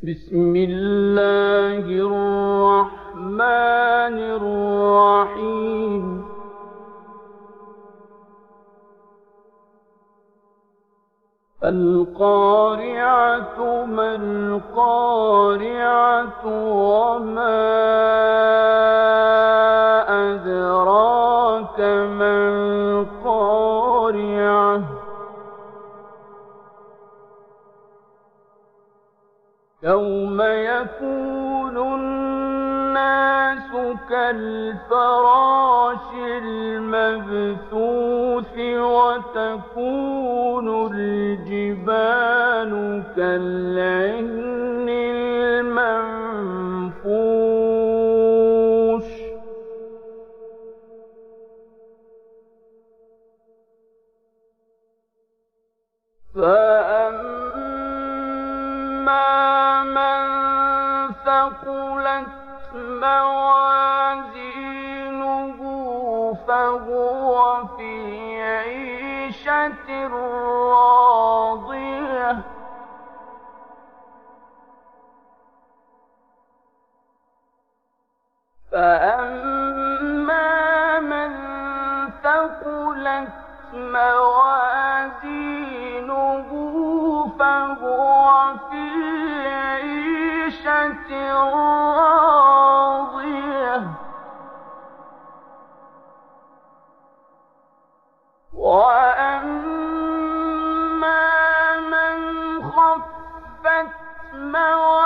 بسم الله الرحمن الرحيم. القارعة ما القارعة وما أدراك ما القارعة يوم يكون الناس كالفراش المبثوث وتكون الجبال كالعهن المنفوش فأما من ثقلت موازينه فهو في عيشة راضية فأما من ثقلت موازينه فهو في عيشة راضية وأما من خفت موازينه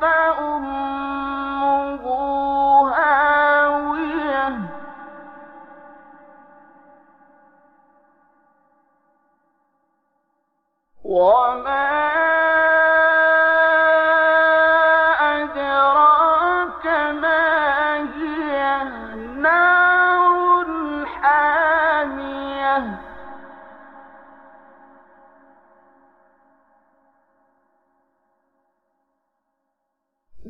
فأمه هاوية وما أدراك ما هي نار حامية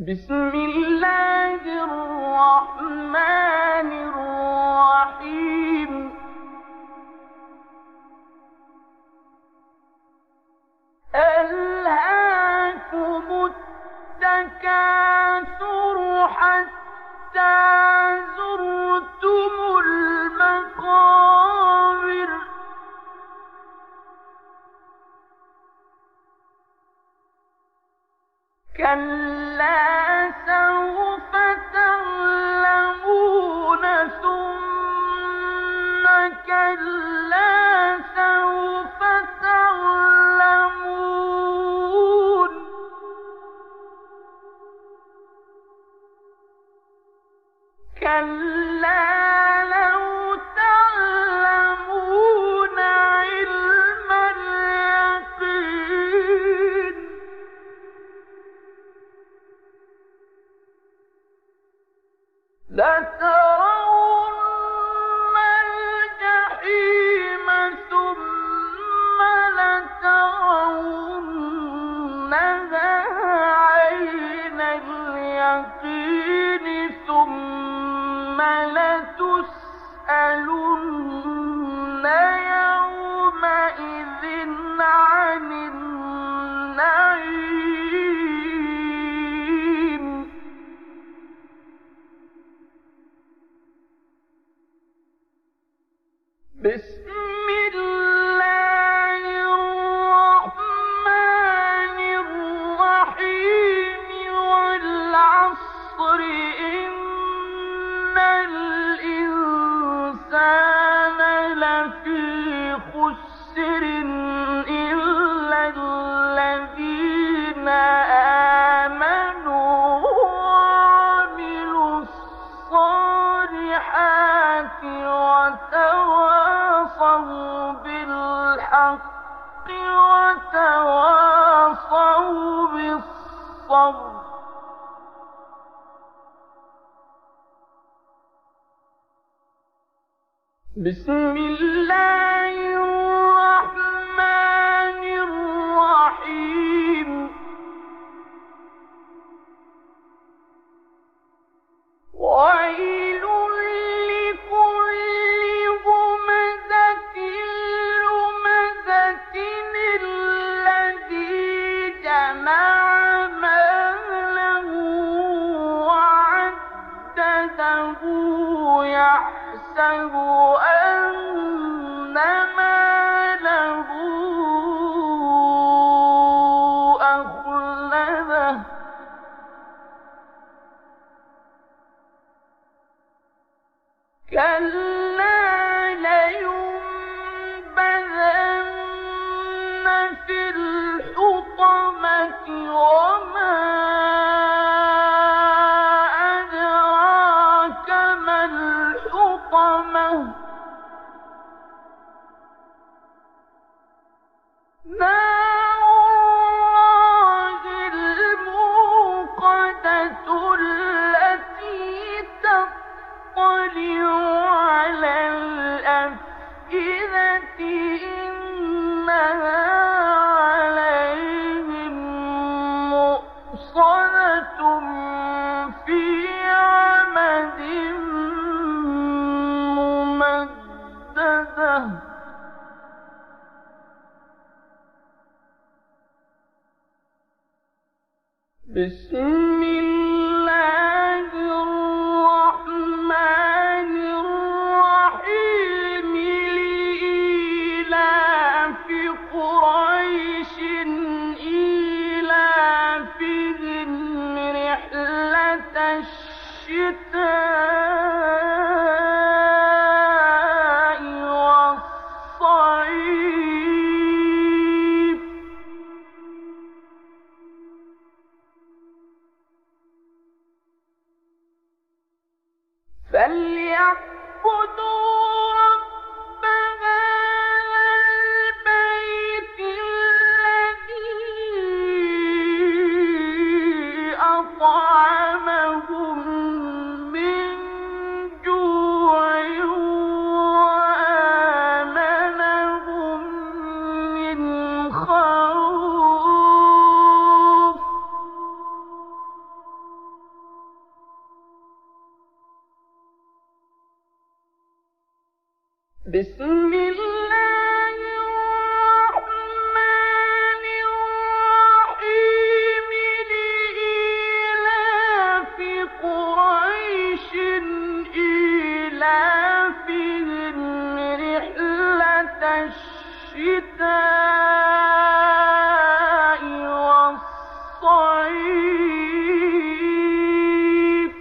بسم الله الرحمن الرحيم. ألهاكم التكاثر حتى زرتم المقابر كلا سوف تعلمون ثم كلا سوف تعلمون كلا لو تعلمون علم اليقين لترون الجحيم ثم لترونها عين اليقين ثم لتسألن يومئذ عن النعيم بسم الله الرحمن الرحيم والعصر إن الإنسان لفي خسر إلا الذين آمنوا وعملوا الصالحات وتواصوا بالحق وتواصوا بالصبر بسم الله الرحمن الرحيم. ويل لكل همزة لمزة الذي كَلَّا لَيُنبَذَنَّ فِي الْحُطَمَةِ وَمَا أَدْرَاكَ مَا الْحُطَمَةُ نَارُ اللَّهِ الْمُوقَدَةُ الَّتِي تَطَّلِعُ عَلَى الْأَفْئِدَةِ إِنَّهَا عَلَيْهِم مُّؤْصَدَةٌ فِي عَمَدٍ مُّمَدَّدَةٍ بسم الله الرحمن الرحيم لإيلاف قريش إيلافهم رحلة الشتاء والصيف فليعبدوا رب هذا البيت الذي أطعمهم من جوع وآمنهم من خوف بسم الله الرحمن الرحيم لإيلاف قريش إيلافهم رحلة الشتاء والصيف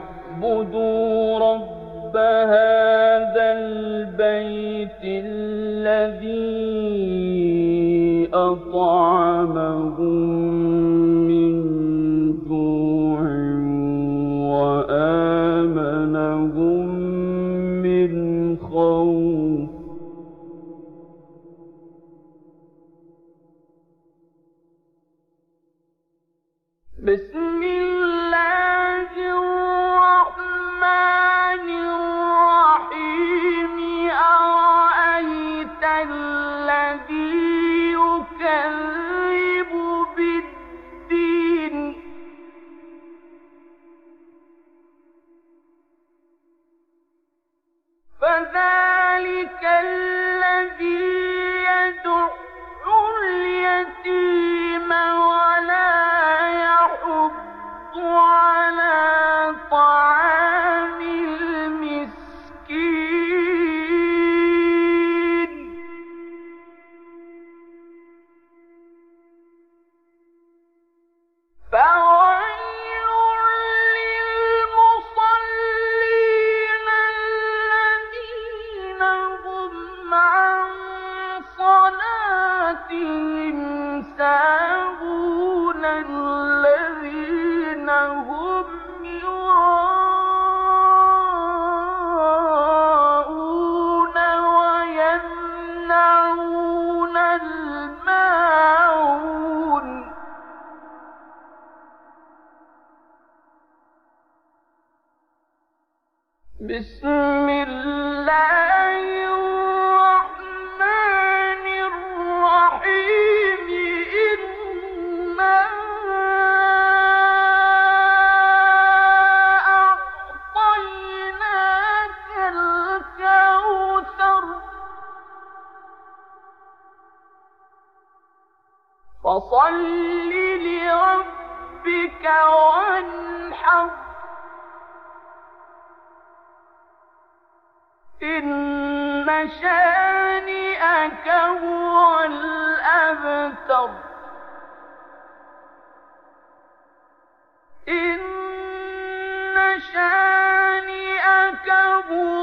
فليعبدوا رب هذا البيت الذي أطعمهم من جوع وآمنهم من خوف بسم الله الرحمن الرحيم أرأيت الذي يكذب بالدين فذلك الذي يدع اليتيم ولا يحض على طعام المسكين فويل للمصلين الذين هم عن صلاتهم ساهون الذين هم يراءون ويمنعون الماعون بسم الله الرحمن الرحيم إنا أعطيناك الكوثر فصل لربك وانحر إن شانئك هو الأبتر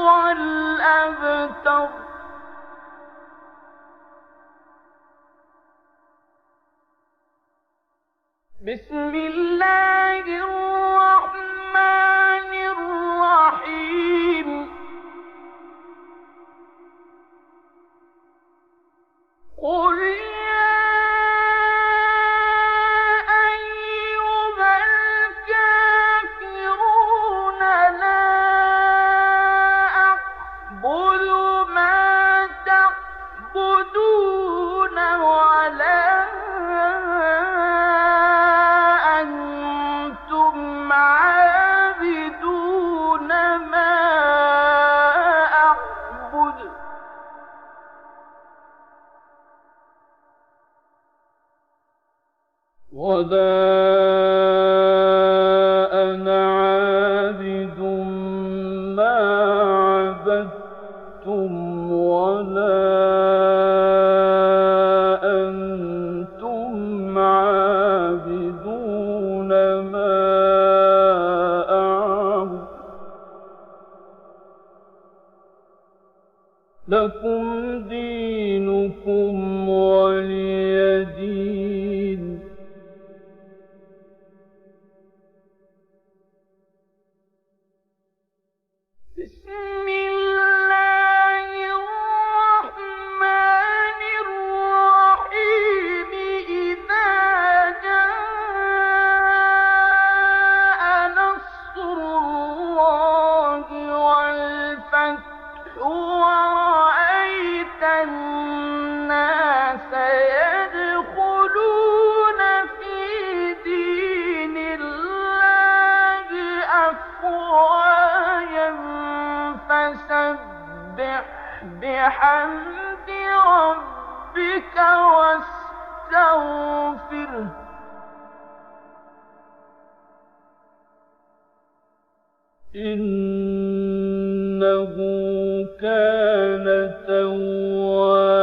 والأبتر بسم الله الرحمن الرحيم قل يا أيها الكافرون لا أعبد ما تعبدون ولا أنتم عابدون ما أعبد ولا أنا عابد ما عبدتم ولا أنتم عابدون ما أعبد لكم دينكم ولي دين بسم الله الرحمن الرحيم إذا جاء نصر الله والفتح ورأيت الناس يدخلون في دين الله أفواجا فسبح بحمد ربك واستغفره إنه كان توابا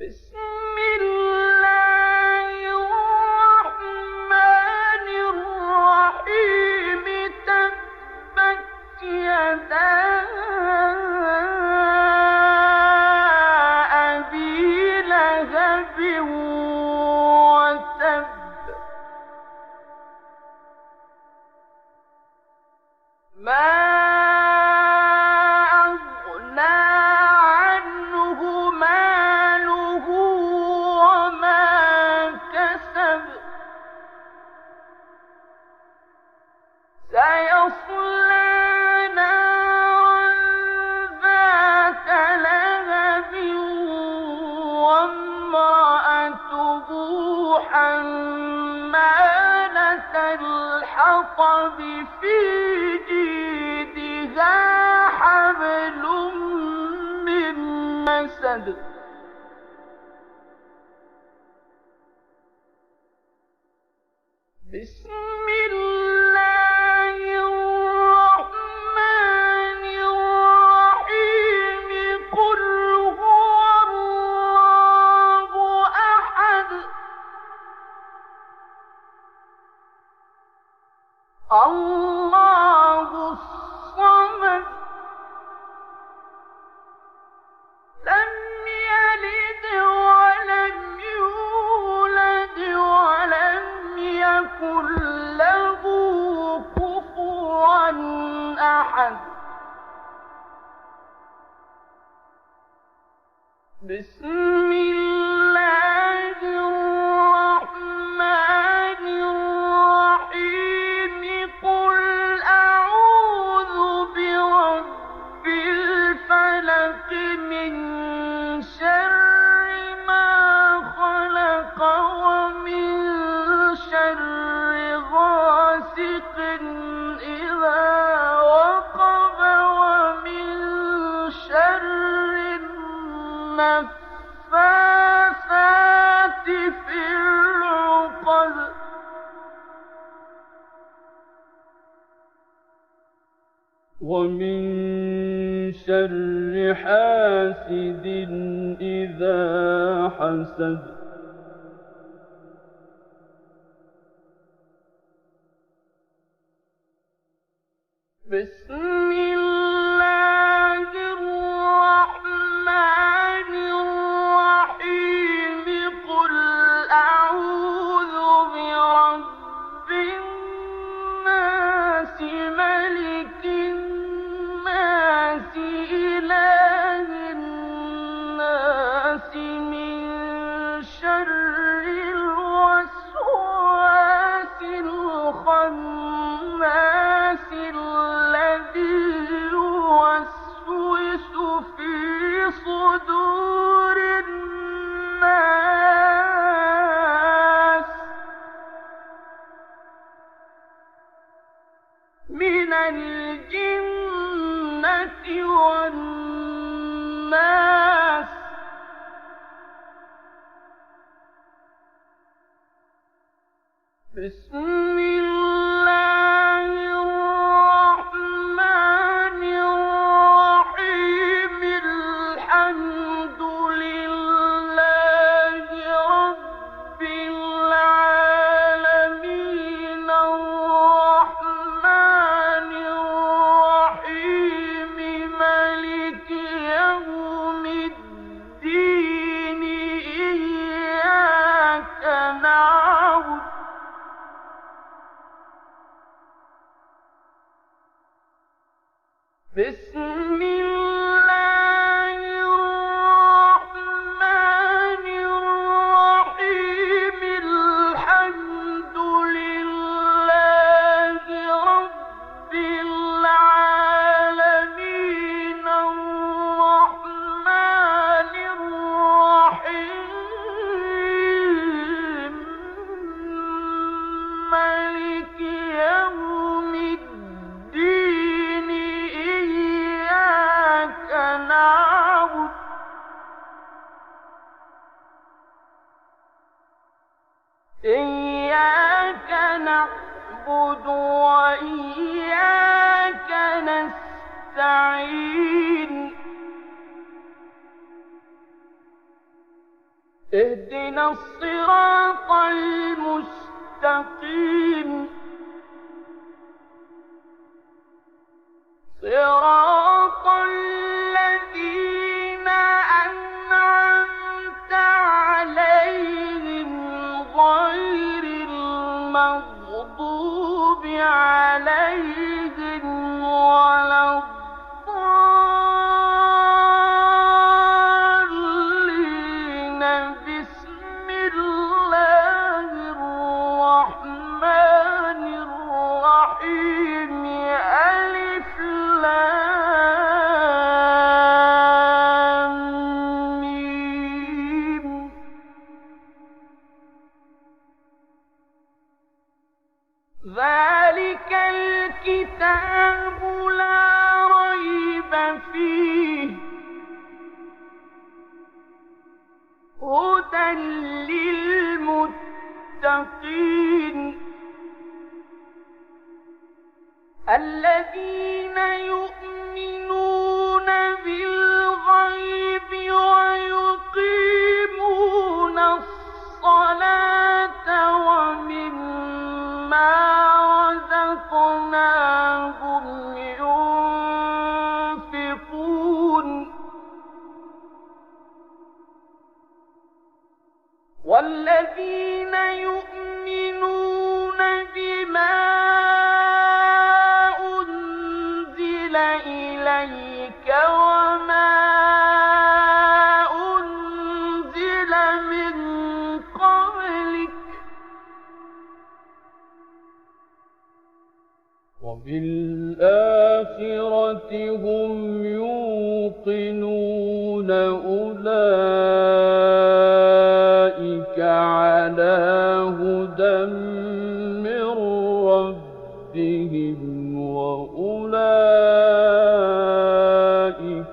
بسم الله الرحمن الرحيم تبت يدا أبي لهب وتب ما أغنى عنه ماله وما كسب سيصلى نارا ذات لهب وامرأته حمالة الحطب في جيدها حبل من مسد بسم الله الرحمن الرحيم قل هو الله أحد الله الصمد لم يلد ولم يولد ولم يكن له كفوا أحد بسم الله الرحمن الرحيم قل أعوذ برب الفلق من شر ما خلق ومن شر غاسق إذا وقب ومن شر النفاثات في العقد ومن شر حاسد إذا حسد بسم الله الرحمن الرحيم قل أعوذ برب الناس ملك الناس إله الناس من شر الوسواس الخناس الذي يوسوس في صدور الناس من الجنة والناس. بسم الله الرحمن الرحيم الحمد لله رب العالمين الرحمن الرحيم مالك يوم الدين إياك نعبد بسم الله الرحمن الرحيم الحمد لله رب العالمين الرحمن الرحيم مالك يوم الدين إياك نعبد وإياك نستعين اهدنا الصراط المستقيم صراط الذين أنعمت عليهم غير المغضوب عليهم ولا الضالين. بسم الله الرحمن الرحيم ألف لام ميم ذلك الكتاب لا ريب فيه هدى للمتقين الذين يؤمنون بالغيب ويقيمون الصلاة ومما رزقناهم ينفقون والذين يؤمنون بما أنزل إليك وما أنزل من قبلك وبالآخرة هم يوقنون أولئك على هدى من ربهم وأولئك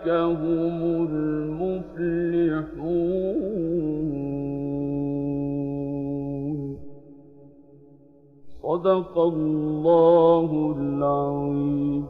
هم المفلحون. صدق الله العظيم.